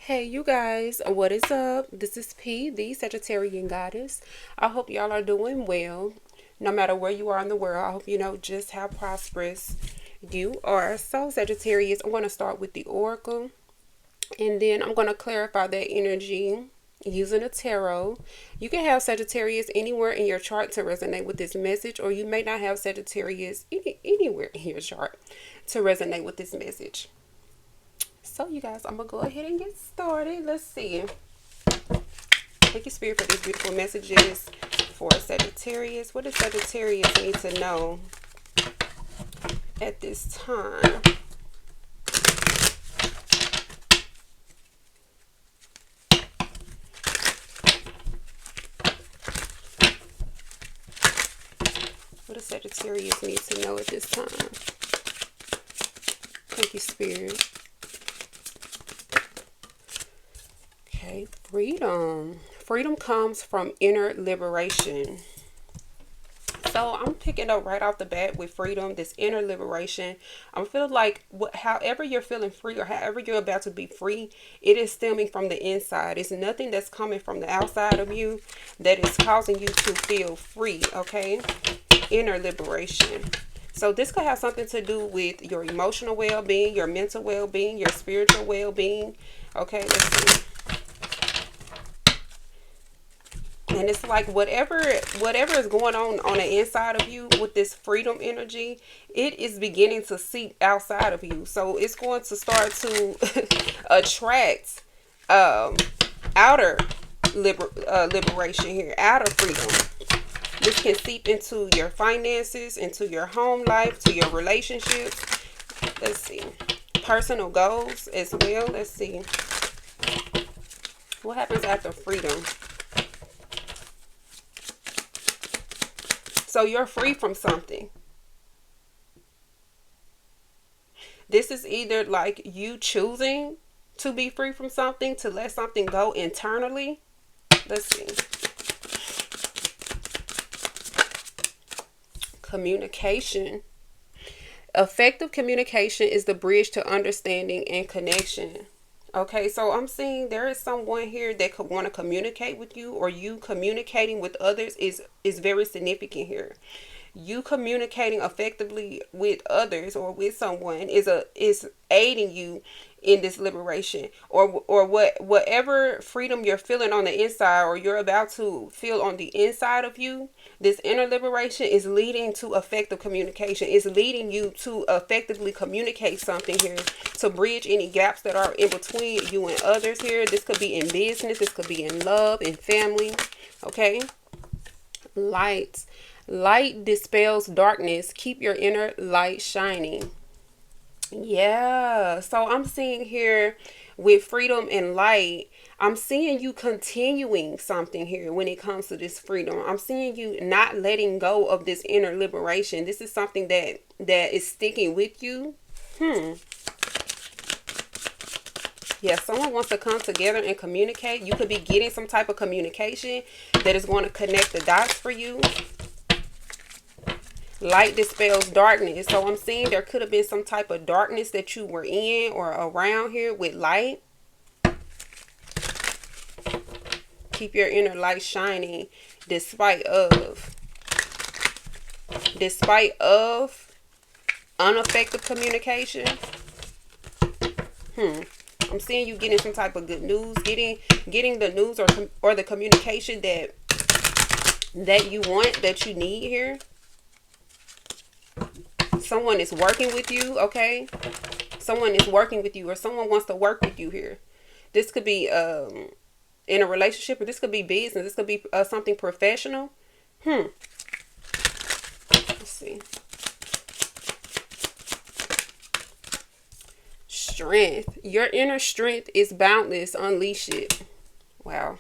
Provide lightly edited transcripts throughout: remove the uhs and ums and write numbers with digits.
Hey, you guys, what is up? This is P, the Sagittarian goddess. I hope y'all are doing well. No matter where you are in the world, I hope you know just how prosperous you are. So, Sagittarius, I'm going to start with the oracle and then I'm going to clarify that energy using a tarot. You can have Sagittarius anywhere in your chart to resonate with this message, or you may not have Sagittarius anywhere in your chart to resonate with this message. So, you guys, I'm gonna go ahead and get started. Let's see. Thank you, Spirit, for these beautiful messages for Sagittarius. What does Sagittarius need to know at this time? What does Sagittarius need to know at this time? Thank you, Spirit. Okay, freedom. Freedom comes from inner liberation. So I'm picking up right off the bat with freedom, this inner liberation. I'm feeling like however you're feeling free or however you're about to be free, it is stemming from the inside. It's nothing that's coming from the outside of you that is causing you to feel free, okay? Inner liberation. So this could have something to do with your emotional well-being, your mental well-being, your spiritual well-being. Okay, let's see. And it's like whatever is going on the inside of you with this freedom energy, it is beginning to seep outside of you. So it's going to start to attract outer liberation here, outer freedom. This can seep into your finances, into your home life, to your relationships. Let's see. Personal goals as well. Let's see. What happens after freedom? So you're free from something. This is either like you choosing to be free from something, to let something go internally. Let's see. Communication. Effective communication is the bridge to understanding and connection. Okay, so I'm seeing there is someone here that could want to communicate with you, or you communicating with others is very significant here. You communicating effectively with others or with someone is aiding you in this liberation, or whatever freedom you're feeling on the inside, or you're about to feel on the inside of you. This inner liberation is leading to effective communication. It's leading you to effectively communicate something here, to bridge any gaps that are in between you and others here. This could be in business. This could be in love, in family. Okay. Light. Light dispels darkness. Keep your inner light shining. Yeah. So I'm seeing here with freedom and light, I'm seeing you continuing something here when it comes to this freedom. I'm seeing you not letting go of this inner liberation. This is something that is sticking with you. Yeah, someone wants to come together and communicate. You could be getting some type of communication that is going to connect the dots for you. Light dispels darkness. So I'm seeing there could have been some type of darkness that you were in or around here with light. Keep your inner light shining despite of ineffective communication. I'm seeing you getting some type of good news, getting the news or the communication that you want, that you need here. Someone is working with you, okay? Someone is working with you, or someone wants to work with you here. This could be in a relationship, or this could be business. This could be something professional. Let's see. Strength. Your inner strength is boundless. Unleash it. Wow.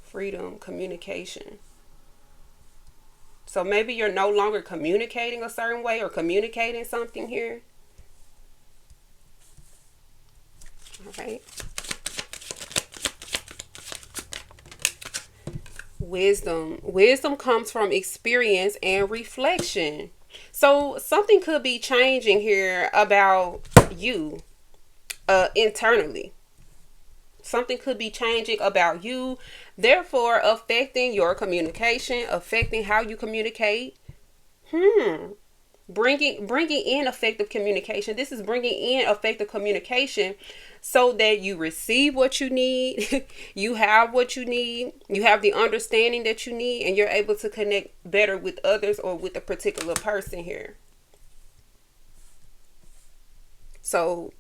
Freedom, communication. So maybe you're no longer communicating a certain way or communicating something here. All right. Wisdom. Wisdom comes from experience and reflection. So something could be changing here about you internally. Something could be changing about you, therefore affecting your communication, affecting how you communicate. Bringing in effective communication. This is bringing in effective communication so that you receive what you need, you have what you need, you have the understanding that you need, and you're able to connect better with others or with a particular person here. So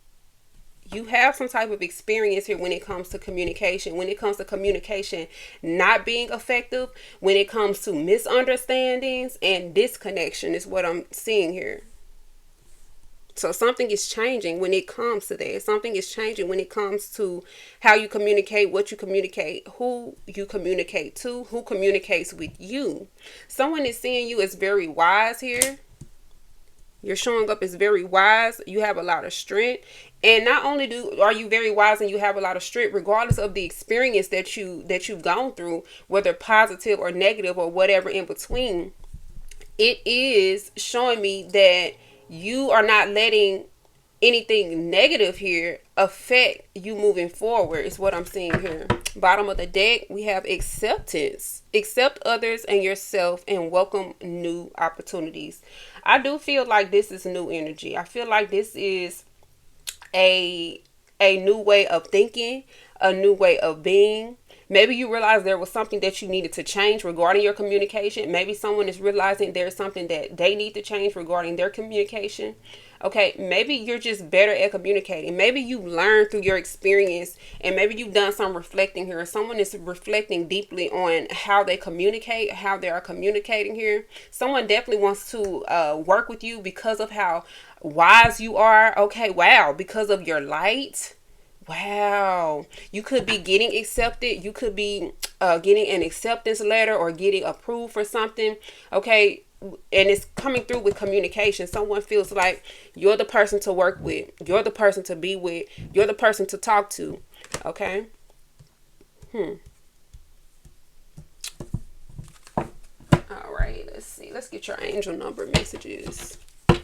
you have some type of experience here when it comes to communication. When it comes to communication not being effective, when it comes to misunderstandings and disconnection is what I'm seeing here. So something is changing when it comes to that. Something is changing when it comes to how you communicate, what you communicate, who you communicate to, who communicates with you. Someone is seeing you as very wise here. You're showing up as very wise. You have a lot of strength. And not only are you very wise and you have a lot of strength, regardless of the experience that you've gone through, whether positive or negative or whatever in between, it is showing me that you are not letting anything negative here affect you moving forward, is what I'm seeing here. Bottom of the deck, we have acceptance. Accept others and yourself and welcome new opportunities. I do feel like this is new energy. I feel like this is a new way of thinking, a new way of being. Maybe you realize there was something that you needed to change regarding your communication. Maybe someone is realizing there's something that they need to change regarding their communication. Okay, maybe you're just better at communicating. Maybe you learned through your experience, and maybe you've done some reflecting here. Someone is reflecting deeply on how they communicate, how they are communicating here. Someone definitely wants to work with you because of how wise you are. Okay, wow, because of your light. Wow, you could be getting accepted. You could be getting an acceptance letter or getting approved for something. Okay, and it's coming through with communication. Someone feels like you're the person to work with. You're the person to be with. You're the person to talk to. Okay. All right, let's see. Let's get your angel number messages. All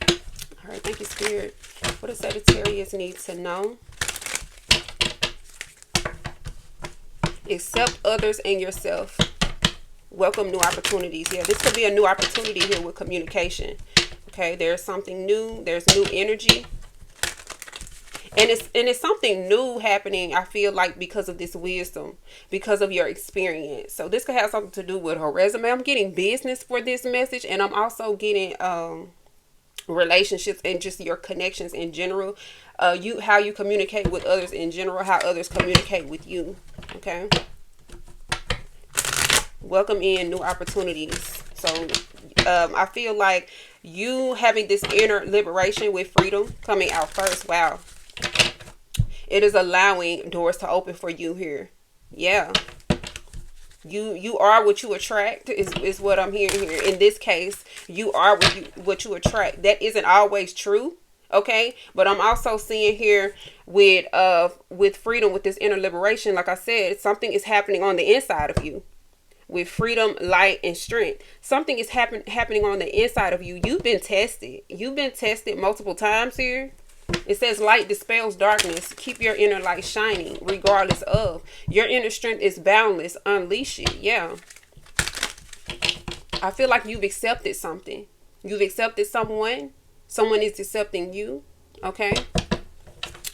right, thank you, Spirit. What does Sagittarius need to know? Accept others and yourself. Welcome new opportunities. Yeah, this could be a new opportunity here with communication. Okay, there's something new. There's new energy. And it's something new happening, I feel like, because of this wisdom, because of your experience. So this could have something to do with her resume. I'm getting business for this message, and I'm also getting relationships and just your connections in general. How you communicate with others in general, how others communicate with you. Okay. Welcome in new opportunities. So I feel like you having this inner liberation with freedom coming out first. Wow. It is allowing doors to open for you here. Yeah. You are what you attract is what I'm hearing here. In this case, you are what you attract. That isn't always true. Okay, but I'm also seeing here with freedom, with this inner liberation, like I said, something is happening on the inside of you. With freedom, light, and strength, something is happening on the inside of you. You've been tested. You've been tested multiple times here. It says light dispels darkness. Keep your inner light shining regardless of. Your inner strength is boundless. Unleash it. Yeah. I feel like you've accepted something. You've accepted someone. Someone is accepting you. Okay.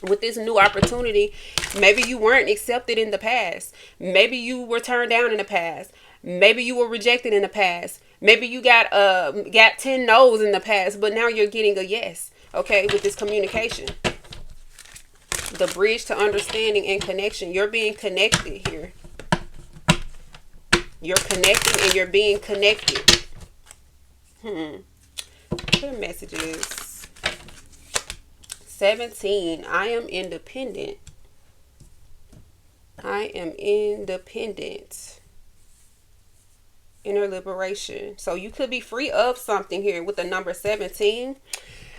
With this new opportunity, maybe you weren't accepted in the past. Maybe you were turned down in the past. Maybe you were rejected in the past. Maybe you got 10 no's in the past, but now you're getting a yes. Okay, with this communication. The bridge to understanding and connection. You're being connected here. You're connecting and you're being connected. What are messages? 17. I am independent. I am independent. Inner liberation. So you could be free of something here with the number 17.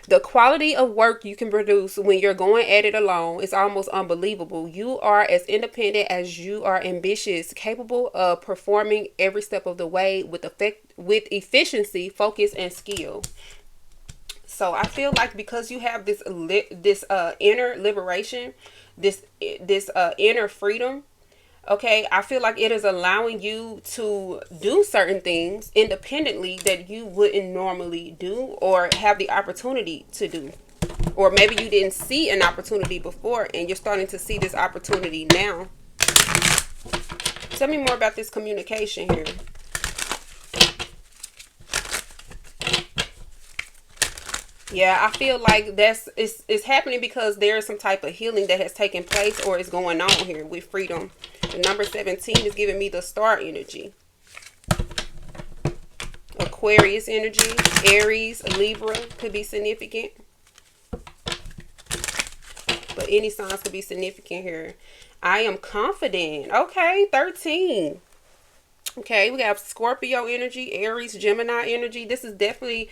The quality of work you can produce when you're going at it alone is almost unbelievable. You are as independent as you are ambitious, capable of performing every step of the way with efficiency, focus, and skill. So I feel like because you have this inner liberation, this inner freedom, okay, I feel like it is allowing you to do certain things independently that you wouldn't normally do or have the opportunity to do. Or maybe you didn't see an opportunity before and you're starting to see this opportunity now. Tell me more about this communication here. Yeah, I feel like it's happening because there is some type of healing that has taken place or is going on here with freedom. The number 17 is giving me the star energy. Aquarius energy, Aries, Libra could be significant. But any signs could be significant here. I am confident. Okay, 13. Okay, we have Scorpio energy, Aries, Gemini energy. This is definitely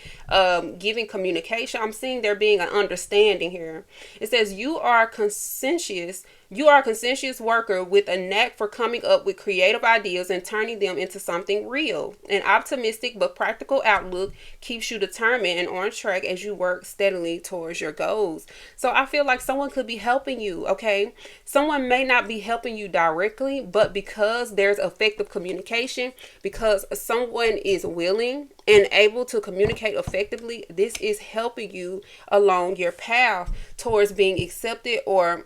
giving communication. I'm seeing there being an understanding here. It says you are conscientious. You are a conscientious worker with a knack for coming up with creative ideas and turning them into something real. An optimistic but practical outlook keeps you determined and on track as you work steadily towards your goals. So I feel like someone could be helping you, okay? Someone may not be helping you directly, but because there's effective communication, because someone is willing and able to communicate effectively, this is helping you along your path towards being accepted or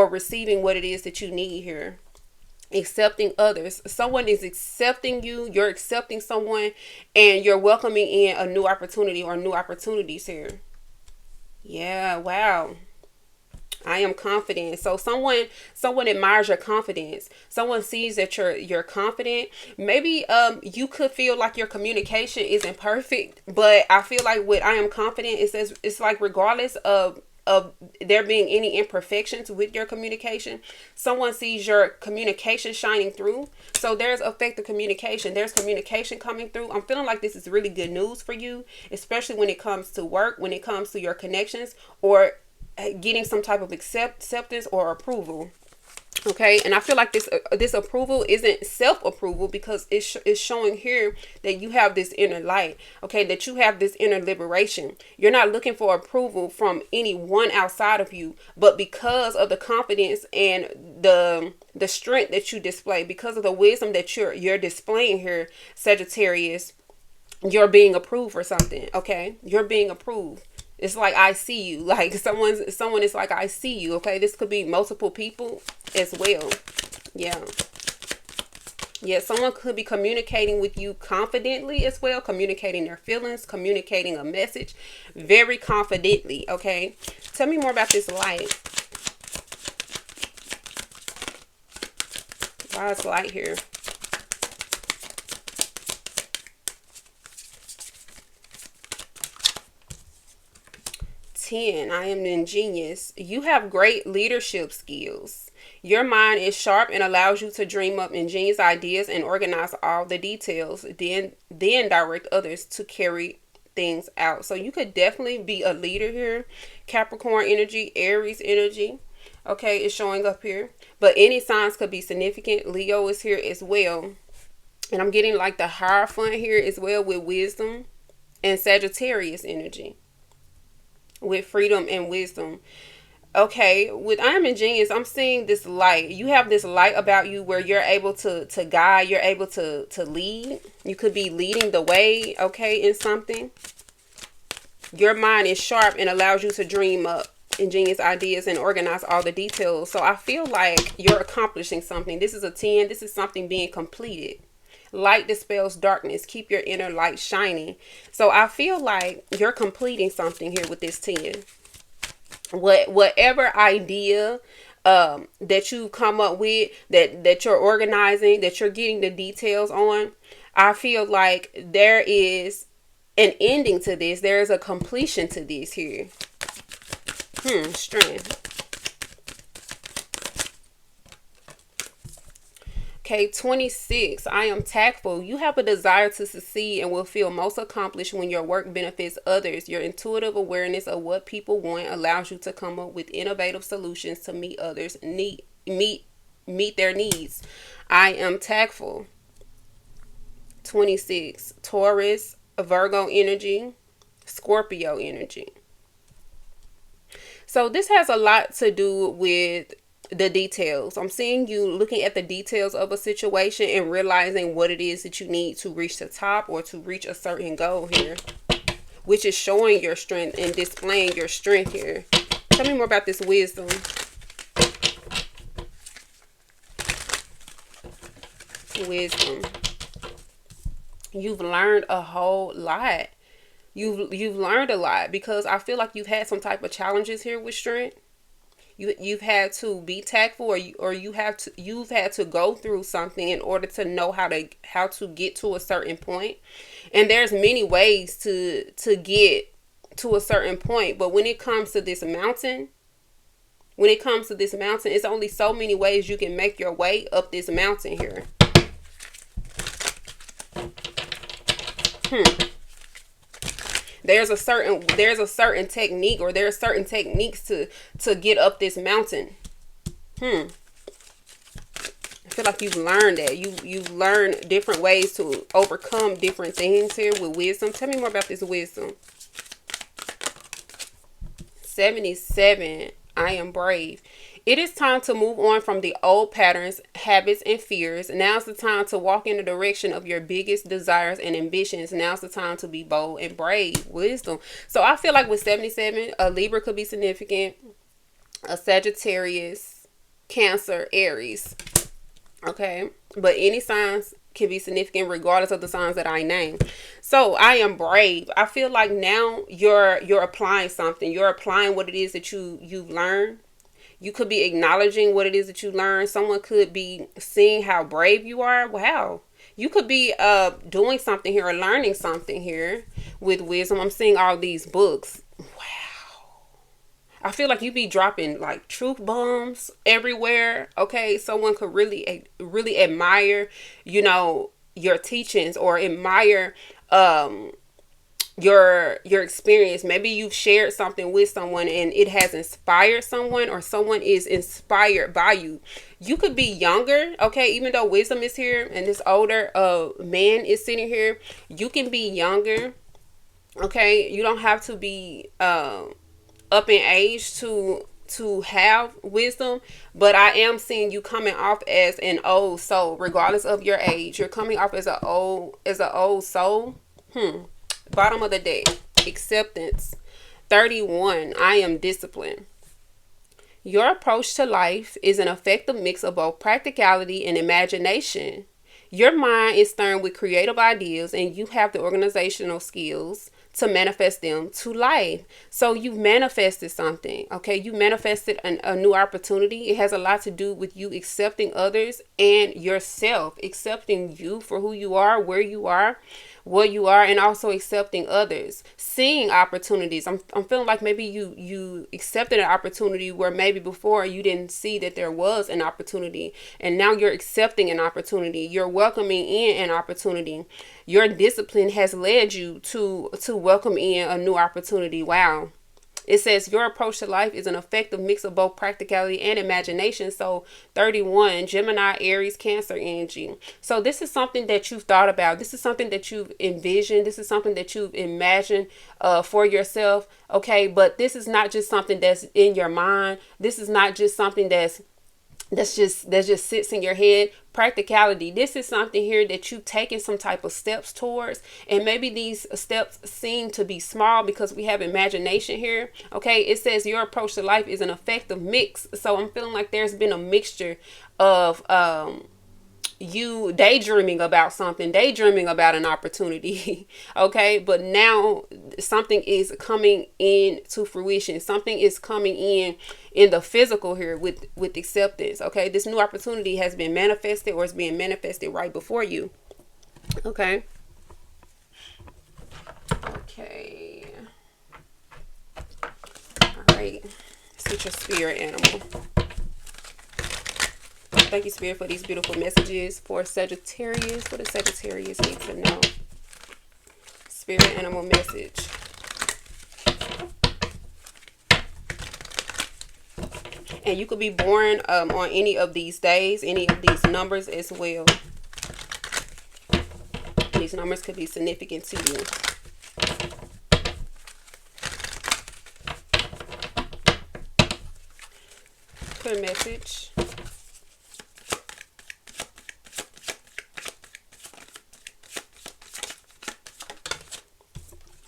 receiving what it is that you need here. Accepting others. Someone is accepting you, you're accepting someone, and you're welcoming in a new opportunity or new opportunities here. Yeah, wow. I am confident. So someone admires your confidence. Someone sees that you're confident. Maybe you could feel like your communication isn't perfect, but I feel like with I am confident, it says it's like regardless of there being any imperfections with your communication, someone sees your communication shining through. So there's effective communication. There's communication coming through. I'm feeling like this is really good news for you, especially when it comes to work, when it comes to your connections, or getting some type of acceptance or approval. Okay, and I feel like this approval isn't self-approval because it's showing here that you have this inner light, okay, that you have this inner liberation. You're not looking for approval from anyone outside of you, but because of the confidence and the strength that you display, because of the wisdom that you're displaying here, Sagittarius, you're being approved for something, okay? You're being approved. It's like I see you. Like someone is like I see you. Okay, this could be multiple people as well. Yeah. Yeah, someone could be communicating with you confidently as well, communicating their feelings, communicating a message very confidently. Okay, tell me more about this light. Why is light here? I am ingenious. You have great leadership skills. Your mind is sharp and allows you to dream up ingenious ideas and organize all the details, then direct others to carry things out. So you could definitely be a leader here. Capricorn energy, Aries energy. Okay, it's showing up here. But any signs could be significant. Leo is here as well. And I'm getting like the Hierophant here as well with wisdom, and Sagittarius energy with freedom and wisdom. Okay, with I am ingenious, I'm seeing this light. You have this light about you where you're able to guide, you're able to lead. You could be leading the way, okay, in something. Your mind is sharp and allows you to dream up ingenious ideas and organize all the details. So I feel like you're accomplishing something. This is a 10. This is something being completed. Light dispels darkness. Keep your inner light shining. So I feel like you're completing something here with this 10. Whatever idea that you come up with, that you're organizing, that you're getting the details on, I feel like there is an ending to this. There is a completion to this here. Strength. Okay, 26. I am tactful. You have a desire to succeed and will feel most accomplished when your work benefits others. Your intuitive awareness of what people want allows you to come up with innovative solutions to meet others' meet their needs. I am tactful. 26. Taurus, Virgo energy. Scorpio energy. So this has a lot to do with the details. I'm seeing you looking at the details of a situation and realizing what it is that you need to reach the top or to reach a certain goal here, which is showing your strength and displaying your strength here. Tell me more about this wisdom. Wisdom. You've learned a whole lot. You've learned a lot, because I feel like you've had some type of challenges here with strength. You've had to be tactful, or you've had to go through something in order to know how to get to a certain point. And there's many ways to get to a certain point, but when it comes to this mountain, it's only so many ways you can make your way up this mountain here. There's a certain technique, or there are certain techniques to get up this mountain. I feel like you've learned that. You've learned different ways to overcome different things here with wisdom. Tell me more about this wisdom. 77. I am brave. It is time to move on from the old patterns, habits, and fears. Now's the time to walk in the direction of your biggest desires and ambitions. Now's the time to be bold and brave. Wisdom. So I feel like with 77, a Libra could be significant. A Sagittarius, Cancer, Aries. Okay. But any signs can be significant regardless of the signs that I name. So I am brave. I feel like now you're applying something. You're applying what it is that you've learned. You could be acknowledging what it is that you learned. Someone could be seeing how brave you are. Wow. You could be doing something here or learning something here with wisdom. I'm seeing all these books. Wow. I feel like you be dropping like truth bombs everywhere. Okay. Someone could really admire, your teachings, or admire your experience. Maybe you've shared something with someone and it has inspired someone, or someone is inspired by you. You could be younger, okay, even though wisdom is here and this older man is sitting here. You can be younger, okay. You don't have to be up in age to have wisdom, but I am seeing you coming off as an old soul. Regardless of your age, you're coming off as an old soul. Bottom of the deck, acceptance. 31. I am disciplined. Your approach to life is an effective mix of both practicality and imagination. Your mind is stirring with creative ideas, and you have the organizational skills to manifest them to life. So you've manifested something, okay? You manifested a new opportunity. It has a lot to do with you accepting others and yourself, accepting you for who you are, where you are, what you are, and also accepting others, seeing opportunities. I'm feeling like maybe you accepted an opportunity where maybe before you didn't see that there was an opportunity, and now you're accepting an opportunity. You're welcoming in an opportunity. Your discipline has led you to welcome in a new opportunity. Wow. It says your approach to life is an effective mix of both practicality and imagination. So 31, Gemini, Aries, Cancer energy. So this is something that you've thought about. This is something that you've envisioned. This is something that you've imagined for yourself. Okay, but this is not just something that's in your mind. This is not just something that just sits in your head. Practicality. This is something here that you've taken some type of steps towards, and maybe these steps seem to be small because we have imagination here. Okay, it says your approach to life is an effective mix. So I'm feeling like there's been a mixture of you daydreaming about something, daydreaming about an opportunity. Okay, but now something is coming into fruition. Something is coming in the physical here with acceptance. Okay, this new opportunity has been manifested, or is being manifested right before you. Okay. All right, switch your spirit animal. Thank you, Spirit, for these beautiful messages for Sagittarius. What does Sagittarius need to know? Spirit animal message. And you could be born on any of these days, any of these numbers as well. These numbers could be significant to you. Clear message.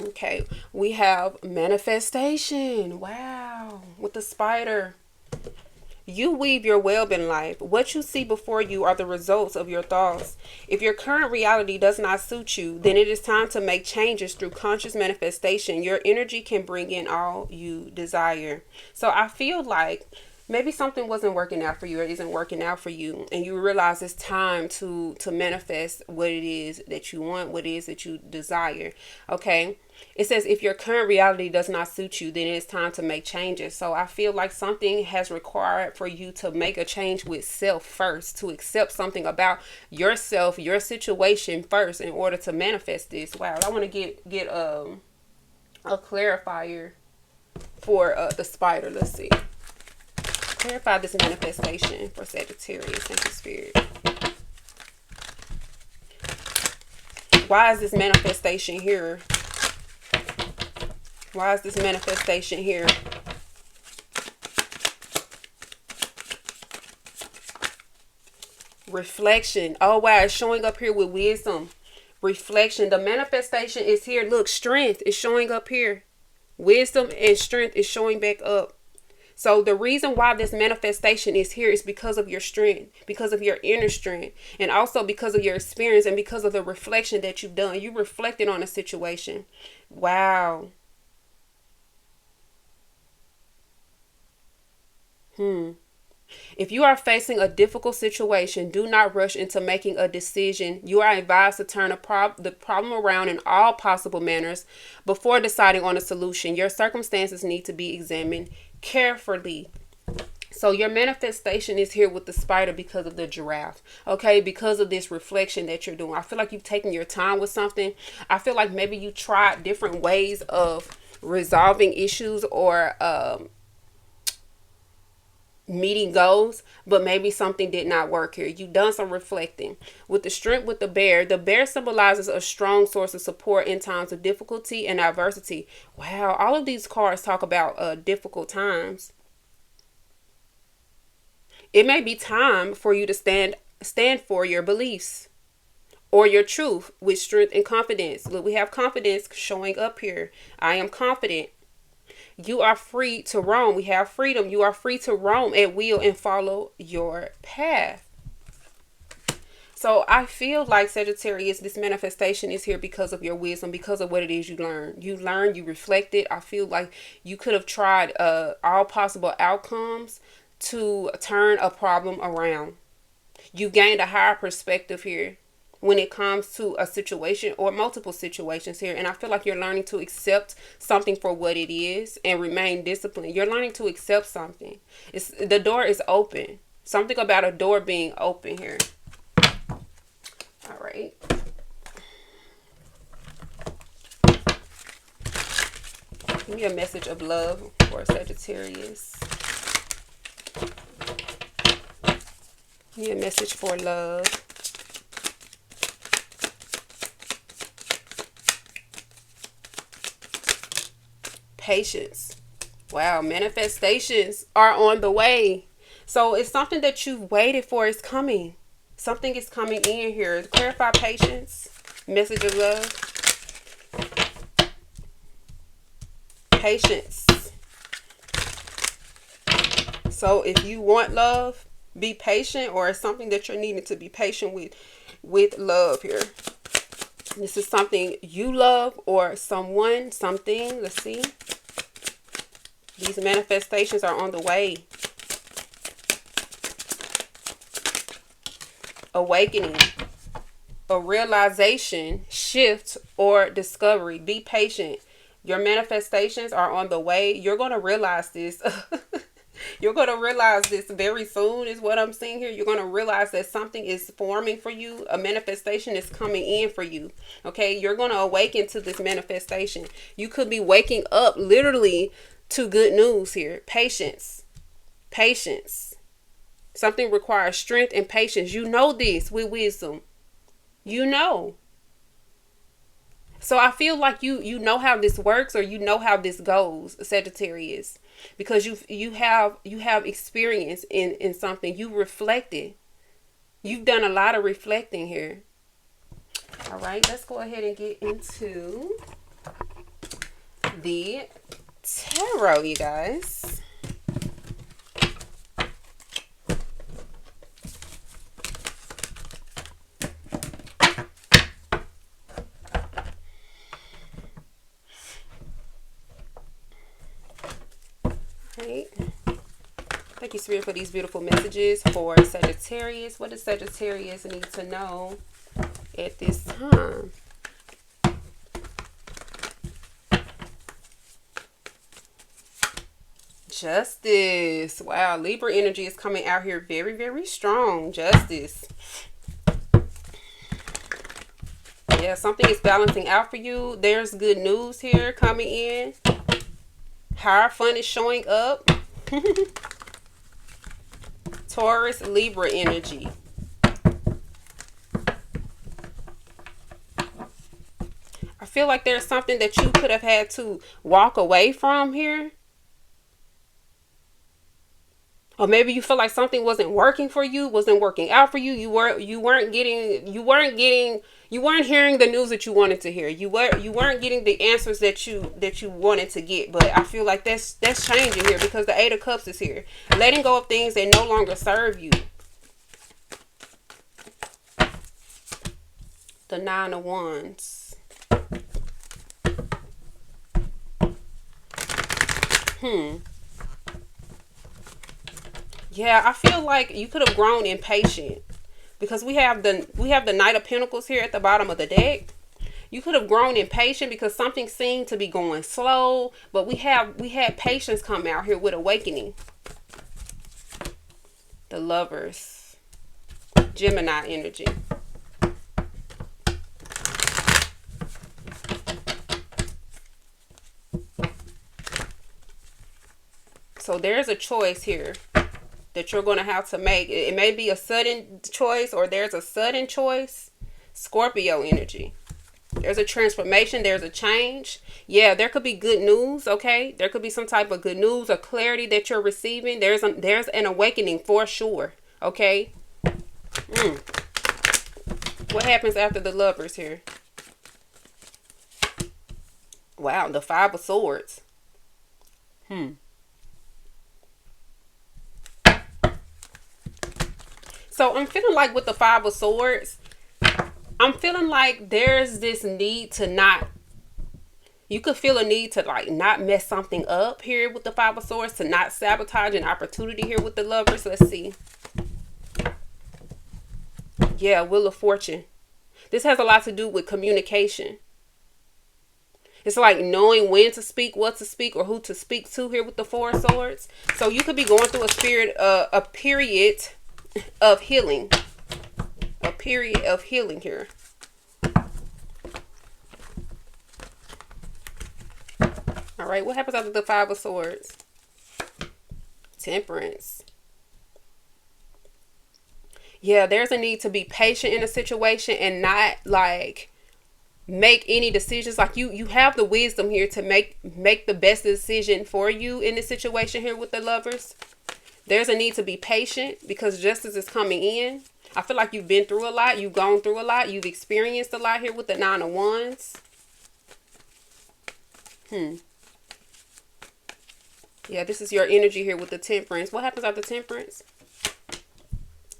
Okay, we have manifestation. Wow, with the spider. You weave your web in life. What you see before you are the results of your thoughts. If your current reality does not suit you, then it is time to make changes through conscious manifestation. Your energy can bring in all you desire. So I feel like maybe something wasn't working out for you or isn't working out for you, and you realize it's time to manifest what it is that you want, what it is that you desire. Okay, it says if your current reality does not suit you, then it's time to make changes. So I feel like something has required for you to make a change with self first, to accept something about yourself, your situation first, in order to manifest this. Wow, I want to get a clarifier for the spider. Let's see. Clarify this manifestation for Sagittarius. Thank you, Spirit. Why is this manifestation here? Why is this manifestation here? Reflection. Oh, wow. It's showing up here with wisdom. Reflection. The manifestation is here. Look, strength is showing up here. Wisdom and strength is showing back up. So the reason why this manifestation is here is because of your strength, because of your inner strength, and also because of your experience and because of the reflection that you've done. You reflected on a situation. Wow. If you are facing a difficult situation, do not rush into making a decision. You are advised to turn the problem around in all possible manners before deciding on a solution. Your circumstances need to be examined carefully. So your manifestation is here with the spider because of the giraffe. Okay, because of this reflection that you're doing. I feel like you've taken your time with something. I feel like maybe you tried different ways of resolving issues or meeting goals, but maybe something did not work here. You've done some reflecting. With the strength with the bear symbolizes a strong source of support in times of difficulty and adversity. Wow, all of these cards talk about difficult times. It may be time for you to stand for your beliefs or your truth with strength and confidence. Look, we have confidence showing up here. I am confident. You are free to roam. We have freedom. You are free to roam at will and follow your path. So I feel like, Sagittarius, this manifestation is here because of your wisdom, because of what it is you learned. You reflected. I feel like you could have tried all possible outcomes to turn a problem around. You gained a higher perspective here when it comes to a situation or multiple situations here. And I feel like you're learning to accept something for what it is and remain disciplined. You're learning to accept something. The door is open. Something about a door being open here. All right. Give me a message of love for Sagittarius. Give me a message for love. Patience. Wow, manifestations are on the way. So it's something that you've waited for is coming. Something is coming in here. Clarify patience. Message of love. Patience. So if you want love, be patient, or it's something that you're needing to be patient with love here. This is something you love or someone, something. Let's see. These manifestations are on the way. Awakening, a realization, shift, or discovery. Be patient. Your manifestations are on the way. You're going to realize this. You're going to realize this very soon is what I'm seeing here. You're going to realize that something is forming for you. A manifestation is coming in for you. Okay. You're going to awaken to this manifestation. You could be waking up literally to good news here. Patience. Patience. Something requires strength and patience. You know this with wisdom. You know. So I feel like you know how this works, or you know how this goes, Sagittarius. because you have experience in something. You reflected. You've done a lot of reflecting here. All right, let's go ahead and get into the tarot, you guys. Right. Thank you, Spirit, for these beautiful messages for Sagittarius. What does Sagittarius need to know at this time? Justice. Wow, Libra energy is coming out here very, very strong. Justice. Yeah, something is balancing out for you. There's good news here coming in. Higher fun is showing up. Taurus, Libra energy. I feel like there's something that you could have had to walk away from here. Or maybe you feel like something wasn't working for you, wasn't working out for you. You weren't hearing the news that you wanted to hear. You weren't getting the answers that you wanted to get. But I feel like that's changing here, because the Eight of Cups is here. Letting go of things that no longer serve you. The Nine of Wands. Yeah, I feel like you could have grown impatient, because we have the Knight of Pentacles here at the bottom of the deck. You could have grown impatient because something seemed to be going slow, but we had patience come out here with awakening. The Lovers, Gemini energy. So there's a choice here that you're going to have to make. It may be a sudden choice, or there's a sudden choice. Scorpio energy. There's a transformation. There's a change. Yeah, there could be good news, okay? There could be some type of good news or clarity that you're receiving. There's an awakening for sure, okay? What happens after the Lovers here? Wow, the Five of Swords. So I'm feeling like with the Five of Swords, I'm feeling like there's this need to not, you could feel a need to like not mess something up here with the Five of Swords, to not sabotage an opportunity here with the Lovers. Let's see. Yeah, Wheel of Fortune. This has a lot to do with communication. It's like knowing when to speak, what to speak, or who to speak to here with the Four of Swords. So you could be going through a period of healing. A period of healing here. All right, what happens after the Five of Swords? Temperance. Yeah, there's a need to be patient in a situation and not like make any decisions. Like you have the wisdom here to make the best decision for you in this situation here with the Lovers. There's a need to be patient because justice is coming in. I feel like you've been through a lot. You've gone through a lot. You've experienced a lot here with the Nine of Wands. Yeah, this is your energy here with the Temperance. What happens after Temperance?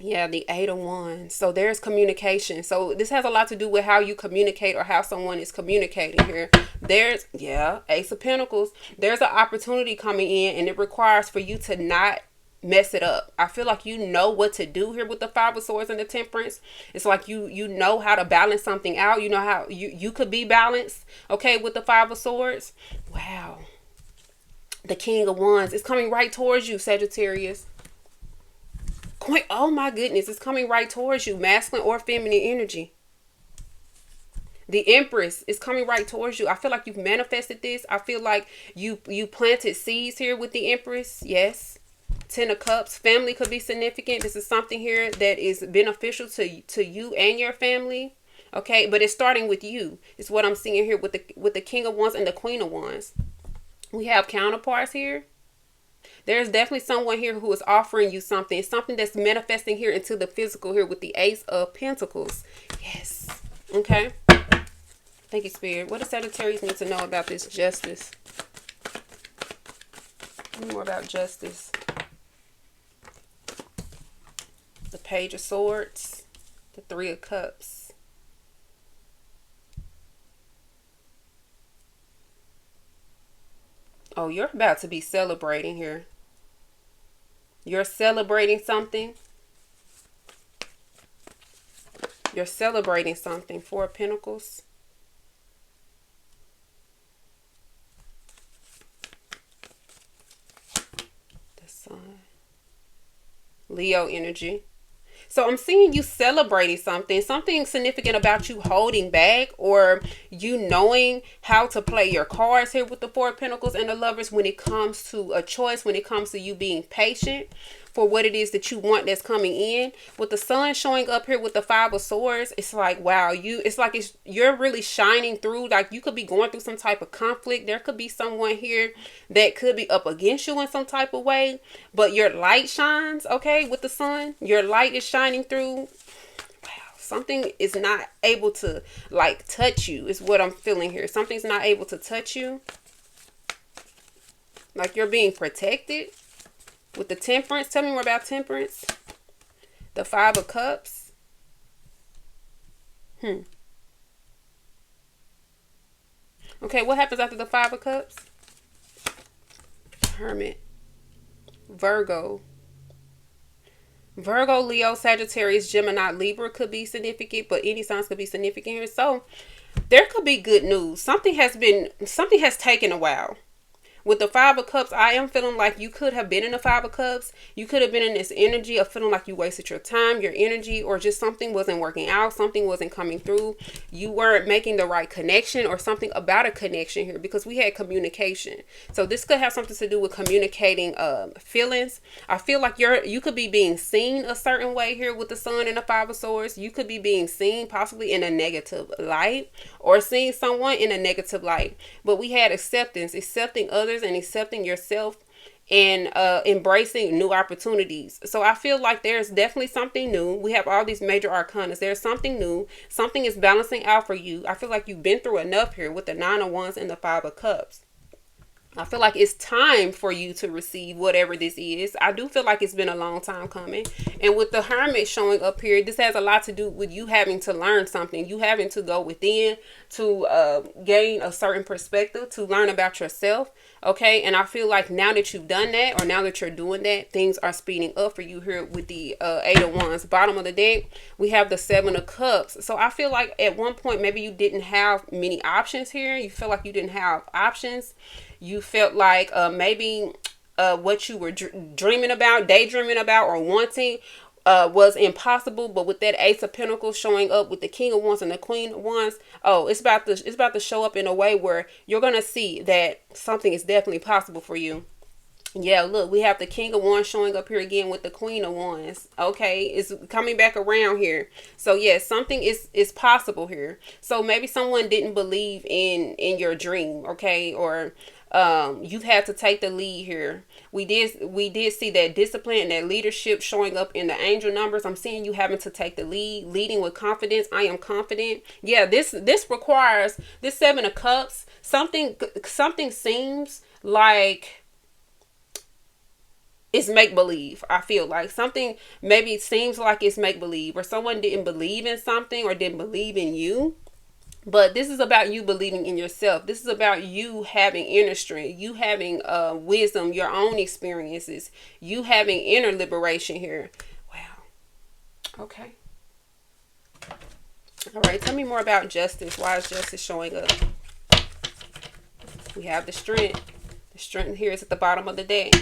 Yeah, the Eight of Wands. So there's communication. So this has a lot to do with how you communicate or how someone is communicating here. There's, yeah, Ace of Pentacles. There's an opportunity coming in, and it requires for you to not mess it up. I feel like you know what to do here with the Five of Swords and the Temperance. It's like you know how to balance something out. You know how you could be balanced, okay, with the Five of Swords. Wow. The King of Wands is coming right towards you, Sagittarius. Oh my goodness, it's coming right towards you. Masculine or feminine energy. The Empress is coming right towards you. I feel like you've manifested this. I feel like you planted seeds here with the Empress. Yes. Ten of Cups. Family could be significant. This is something here that is beneficial to you and your family. Okay, but it's starting with you. It's what I'm seeing here with the King of Wands and the Queen of Wands. We have counterparts here. There's definitely someone here who is offering you something. Something that's manifesting here into the physical here with the Ace of Pentacles. Yes. Okay. Thank you, Spirit. What does Sagittarius need to know about this justice? More about justice. The Page of Swords. The Three of Cups. Oh, you're about to be celebrating here. You're celebrating something. You're celebrating something. Four of Pentacles. The Sun. Leo energy. So I'm seeing you celebrating something significant about you holding back, or you knowing how to play your cards here with the Four of Pentacles and the Lovers when it comes to a choice, when it comes to you being patient for what it is that you want that's coming in. With the Sun showing up here with the Five of Swords, it's like, wow, you're really shining through. Like, you could be going through some type of conflict. There could be someone here that could be up against you in some type of way, but your light shines, okay, with the Sun. Your light is shining through. Wow, something is not able to, like, touch you is what I'm feeling here. Something's not able to touch you. Like, you're being protected. With the Temperance, tell me more about Temperance. The Five of Cups. Okay, what happens after the Five of Cups? Hermit. Virgo. Virgo, Leo, Sagittarius, Gemini, Libra could be significant, but any signs could be significant here. So there could be good news. Something has taken a while. With the Five of Cups, I am feeling like you could have been in the Five of Cups. You could have been in this energy of feeling like you wasted your time, your energy, or just something wasn't working out. Something wasn't coming through. You weren't making the right connection, or something about a connection here, because we had communication. So this could have something to do with communicating feelings. I feel like you could be being seen a certain way here with the Sun and the Five of Swords. You could be being seen possibly in a negative light, or seeing someone in a negative light. But we had acceptance, accepting others and accepting yourself, and embracing new opportunities. So I feel like there's definitely something new. We have all these major arcanas. There's something new. Something is balancing out for you. I feel like you've been through enough here with the Nine of Wands and the Five of Cups. I feel like it's time for you to receive whatever this is. I do feel like it's been a long time coming. And with the Hermit showing up here, this has a lot to do with you having to learn something. You having to go within to gain a certain perspective, to learn about yourself. Okay, and I feel like now that you've done that, or now that you're doing that, things are speeding up for you here with the Eight of Wands. Bottom of the deck, we have the Seven of Cups. So I feel like at one point, maybe you didn't have many options here. You feel like you didn't have options. You felt like maybe what you were dreaming about, daydreaming about, or wanting was impossible. But with that Ace of Pentacles showing up with the King of Wands and the Queen of Wands, oh, it's about to show up in a way where you're gonna see that something is definitely possible for you. Yeah, look, we have the King of Wands showing up here again with the Queen of Wands. Okay, it's coming back around here. So yes, something is possible here. So maybe someone didn't believe in your dream, okay, or you've had to take the lead here. We did see that discipline and that leadership showing up in the angel numbers. I'm seeing you having to take the lead, leading with confidence. I am confident. Yeah, this requires this Seven of Cups. Something seems like it's make-believe. I feel like something maybe seems like it's make-believe, or someone didn't believe in something or didn't believe in you. But this is about you believing in yourself. This is about you having inner strength, you having wisdom, your own experiences, you having inner liberation here. Wow. Okay. All right. Tell me more about justice. Why is justice showing up? We have the strength. The strength here is at the bottom of the deck.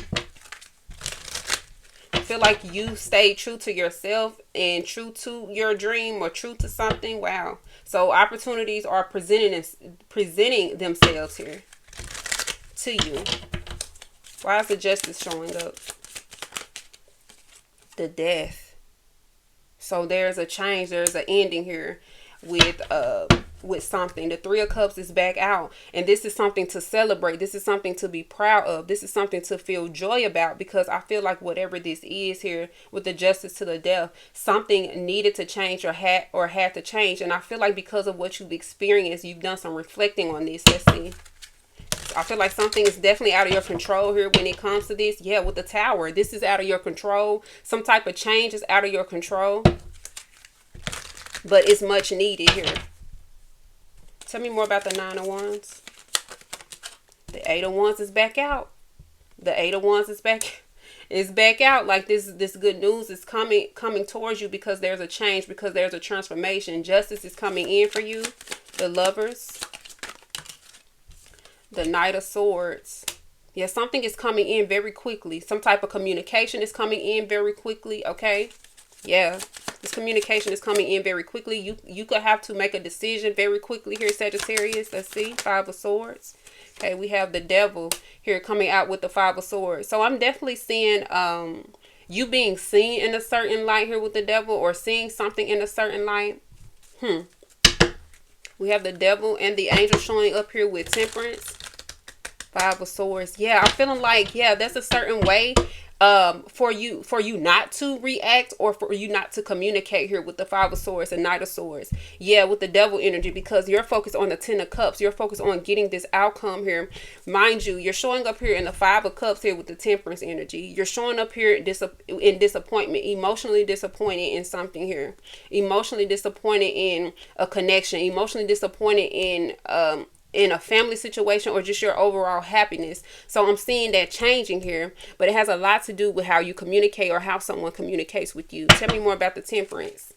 I feel like you stayed true to yourself and true to your dream, or true to something. Wow. So opportunities are presenting themselves here to you. Why is the justice showing up? The Death. So there's a change. There's an ending here with with something. The Three of Cups is back out. And this is something to celebrate. This is something to be proud of. This is something to feel joy about, because I feel like whatever this is here with the Justice to the Death, something needed to change or had to change. And I feel like because of what you've experienced, you've done some reflecting on this. Let's see. I feel like something is definitely out of your control here when it comes to this. Yeah, with the Tower. This is out of your control. Some type of change is out of your control. But it's much needed here. Tell me more about the Nine of Wands. The Eight of Wands is back out. The Eight of Wands is back out. Like this good news is coming towards you, because there's a change, because there's a transformation. Justice is coming in for you. The Lovers. The Knight of Swords. Yeah, something is coming in very quickly. Some type of communication is coming in very quickly. Okay. Yeah. This communication is coming in very quickly. You could have to make a decision very quickly here, Sagittarius. Let's see. Five of Swords. Okay. We have the Devil here coming out with the Five of Swords. So I'm definitely seeing you being seen in a certain light here with the Devil, or seeing something in a certain light. We have the Devil and the Angel showing up here with Temperance. Five of Swords. Yeah, I'm feeling like, yeah, that's a certain way for you not to react, or for you not to communicate here with the Five of Swords and Knight of Swords. Yeah, with the Devil energy, because you're focused on the Ten of Cups. You're focused on getting this outcome here. Mind you, you're showing up here in the Five of Cups here with the Temperance energy. You're showing up here in disappointment, emotionally disappointed in something here. Emotionally disappointed in a connection. Emotionally disappointed in a family situation, or just your overall happiness. So I'm seeing that changing here, but it has a lot to do with how you communicate, or how someone communicates with you. Tell me more about the Temperance.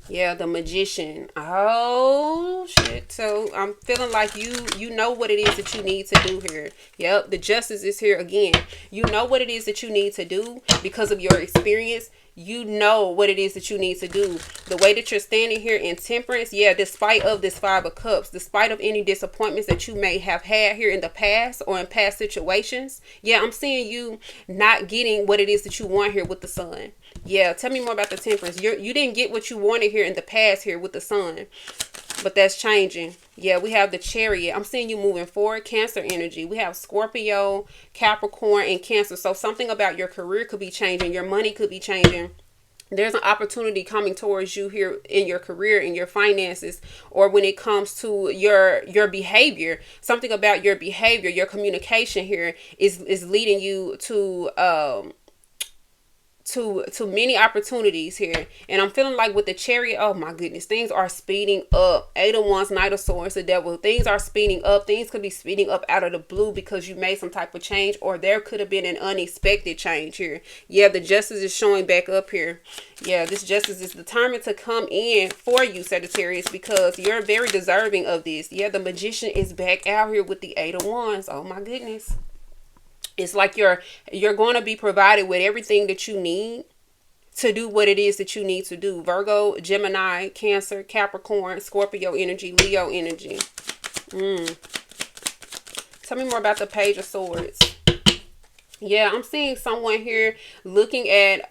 Yeah, the Magician. Oh shit. So I'm feeling like you know what it is that you need to do here. Yep, the Justice is here again. You know what it is that you need to do because of your experience. You know what it is that you need to do. The way that you're standing here in Temperance, yeah, despite of this Five of Cups, despite of any disappointments that you may have had here in the past, or in past situations, yeah, I'm seeing you not getting what it is that you want here with the Sun. Yeah, tell me more about the Temperance. You didn't get what you wanted here in the past here with the Sun, but that's changing. Yeah, we have the Chariot. I'm seeing you moving forward. Cancer energy. We have Scorpio, Capricorn, and Cancer. So something about your career could be changing. Your money could be changing. There's an opportunity coming towards you here in your career, in your finances, or when it comes to your behavior. Something about your behavior, your communication here is leading you to many opportunities here. And I'm feeling like with the Chariot, oh my goodness, things are speeding up. Eight of Wands, Knight of Swords, the Devil. Things are speeding up. Things could be speeding up out of the blue because you made some type of change, or there could have been an unexpected change here. Yeah, the Justice is showing back up here. Yeah, this Justice is determined to come in for you, Sagittarius, because you're very deserving of this. Yeah, the Magician is back out here with the Eight of Wands. Oh my goodness. It's like you're going to be provided with everything that you need to do what it is that you need to do. Virgo, Gemini, Cancer, Capricorn, Scorpio energy, Leo energy. Tell me more about the Page of Swords. Yeah, I'm seeing someone here looking at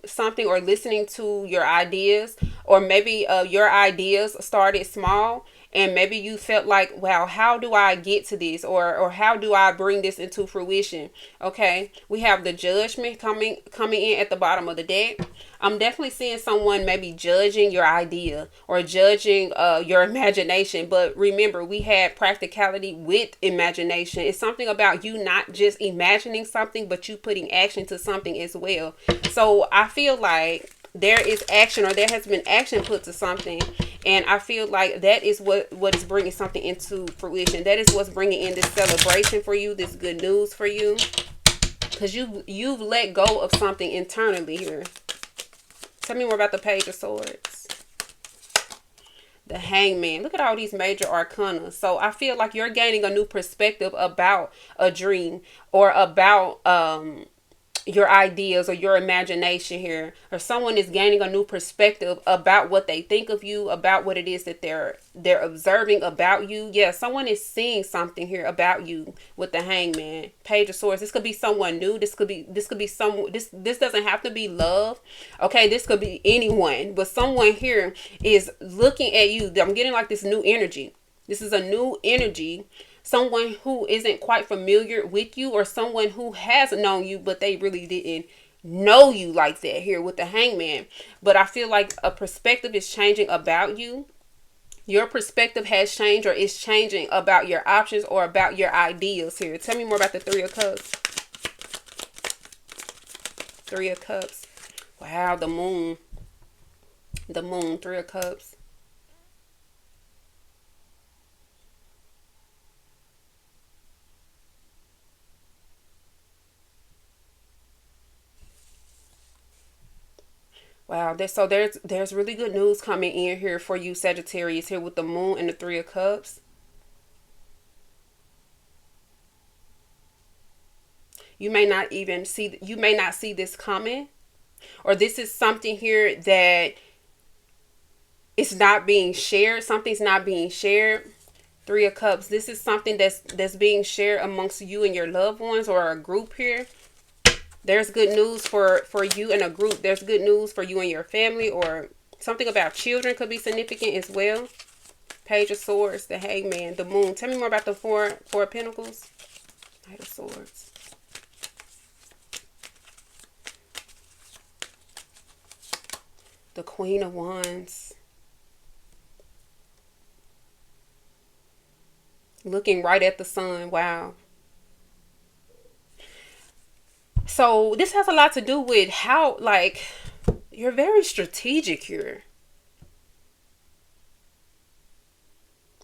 something, or listening to your ideas, or maybe your ideas started small. And maybe you felt like, wow, how do I get to this? Or how do I bring this into fruition? Okay, we have the Judgment coming in at the bottom of the deck. I'm definitely seeing someone maybe judging your idea, or judging your imagination. But remember, we had practicality with imagination. It's something about you not just imagining something, but you putting action to something as well. So I feel like there is action, or there has been action put to something, and I feel like that is what is bringing something into fruition. That is what's bringing in this celebration for you, this good news for you, because you've let go of something internally here. Tell me more about the Page of Swords. The Hangman. Look at all these major arcana. So I feel like you're gaining a new perspective about a dream, or about your ideas or your imagination here, or someone is gaining a new perspective about what they think of you, about what it is that they're observing about you. Yeah, someone is seeing something here about you with the Hangman, Page of Swords. This could be someone new. This could be someone. This doesn't have to be love. Okay, this could be anyone, but someone here is looking at you. I'm getting like this new energy. This is a new energy. Someone who isn't quite familiar with you, or someone who has known you, but they really didn't know you like that here with the Hangman. But I feel like a perspective is changing about you. Your perspective has changed or is changing about your options or about your ideas here. Tell me more about the Three of Cups. Three of Cups. Wow, the Moon. The Moon, Three of Cups. Wow, there's really good news coming in here for you, Sagittarius, here with the Moon and the Three of Cups. You may not see this coming, or this is something here that it's not being shared. Something's not being shared. Three of Cups. This is something that's being shared amongst you and your loved ones, or a group here. There's good news for you and a group. There's good news for you and your family, or something about children could be significant as well. Page of Swords, the Hangman, the Moon. Tell me more about the Four of Pentacles. Knight of Swords. The Queen of Wands. Looking right at the sun. Wow. So this has a lot to do with how, like, you're very strategic here.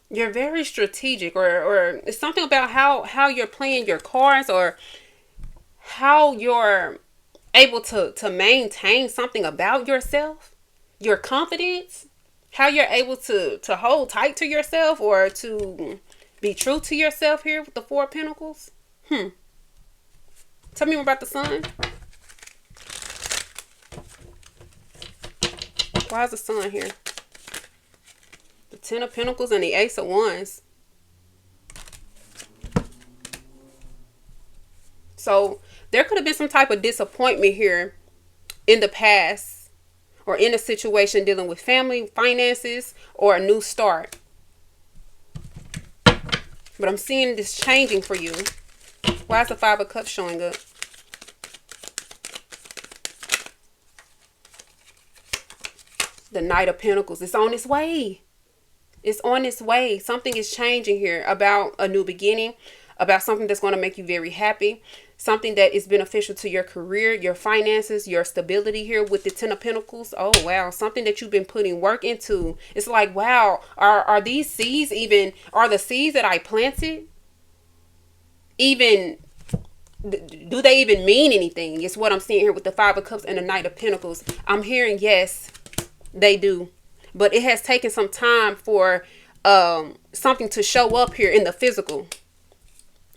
You're very strategic, or it's something about how you're playing your cards, or how you're able to maintain something about yourself, your confidence, how you're able to hold tight to yourself, or to be true to yourself here with the Four of Pentacles. Tell me more about the Sun. Why is the Sun here? The Ten of Pentacles and the Ace of Wands. So there could have been some type of disappointment here in the past, or in a situation dealing with family, finances, or a new start. But I'm seeing this changing for you. Why is the Five of Cups showing up? The Knight of Pentacles. It's on its way. It's on its way. Something is changing here about a new beginning, about something that's going to make you very happy, something that is beneficial to your career, your finances, your stability here with the Ten of Pentacles. Oh, wow. Something that you've been putting work into. It's like, wow, are these seeds even, are the seeds that I planted even, do they even mean anything? It's what I'm seeing here with the Five of Cups and the Knight of Pentacles. I'm hearing yes, they do. But it has taken some time for something to show up here in the physical.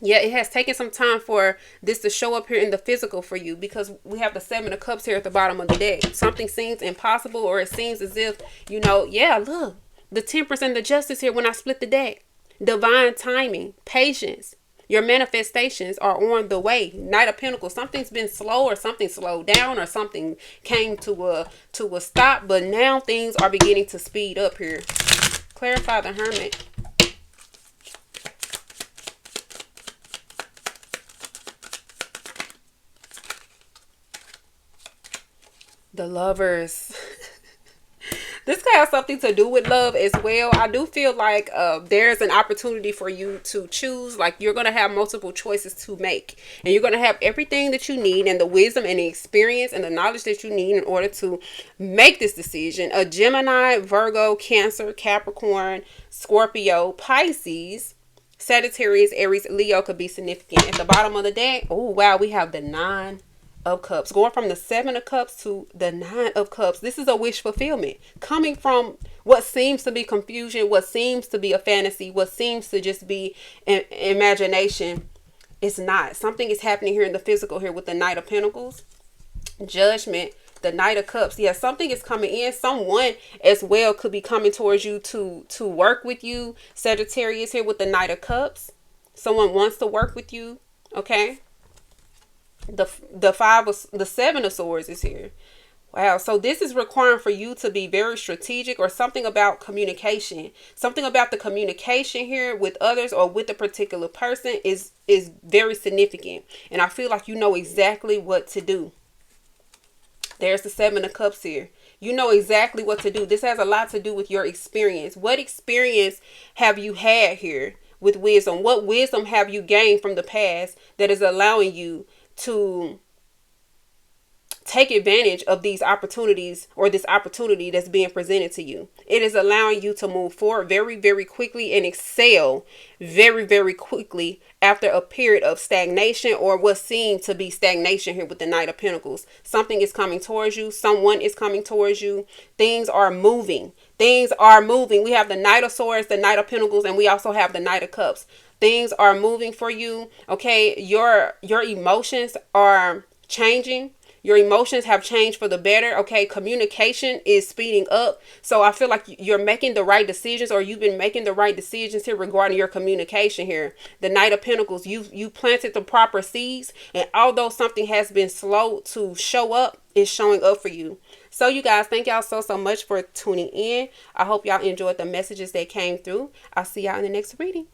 Yeah, it has taken some time for this to show up here in the physical for you, because we have the Seven of Cups here at the bottom of the deck. Something seems impossible, or it seems as if, you know, yeah, look, the Temperance and the Justice here when I split the deck. Divine timing, patience. Your manifestations are on the way. Knight of Pentacles. Something's been slow, or something slowed down, or something came to a stop, but now things are beginning to speed up here. Clarify the Hermit. The Lovers. This could have something to do with love as well. I do feel like there's an opportunity for you to choose. Like, you're going to have multiple choices to make. And you're going to have everything that you need, and the wisdom and the experience and the knowledge that you need in order to make this decision. A Gemini, Virgo, Cancer, Capricorn, Scorpio, Pisces, Sagittarius, Aries, Leo could be significant. At the bottom of the deck, oh, wow, we have the Nine of Cups, going from the Seven of Cups to the Nine of Cups. This is a wish fulfillment coming from what seems to be confusion, what seems to be a fantasy, what seems to just be an imagination. It's not. Something is happening here in the physical here with the Knight of Pentacles. Judgment, the Knight of Cups. Yeah, something is coming in. Someone as well could be coming towards you to work with you. Sagittarius here with the Knight of Cups. Someone wants to work with you. Okay. The Seven of Swords is here. Wow, so this is requiring for you to be very strategic, or something about communication. Something about the communication here with others or with a particular person is very significant. And I feel like you know exactly what to do. There's the Seven of Cups here. You know exactly what to do. This has a lot to do with your experience. What experience have you had here with wisdom? What wisdom have you gained from the past that is allowing you to take advantage of these opportunities, or this opportunity that's being presented to you? It is allowing you to move forward very, very quickly and excel very, very quickly after a period of stagnation, or what seemed to be stagnation here with the Knight of Pentacles. Something is coming towards you. Someone is coming towards you. Things are moving. Things are moving. We have the Knight of Swords, the Knight of Pentacles, and we also have the Knight of Cups. Things are moving for you. Okay, your emotions are changing. Your emotions have changed for the better. Okay, communication is speeding up. So I feel like you're making the right decisions, or you've been making the right decisions here regarding your communication here. The Knight of Pentacles, you planted the proper seeds, and although something has been slow to show up, it's showing up for you. So you guys, thank y'all so much for tuning in. I hope y'all enjoyed the messages that came through. I'll see y'all in the next reading.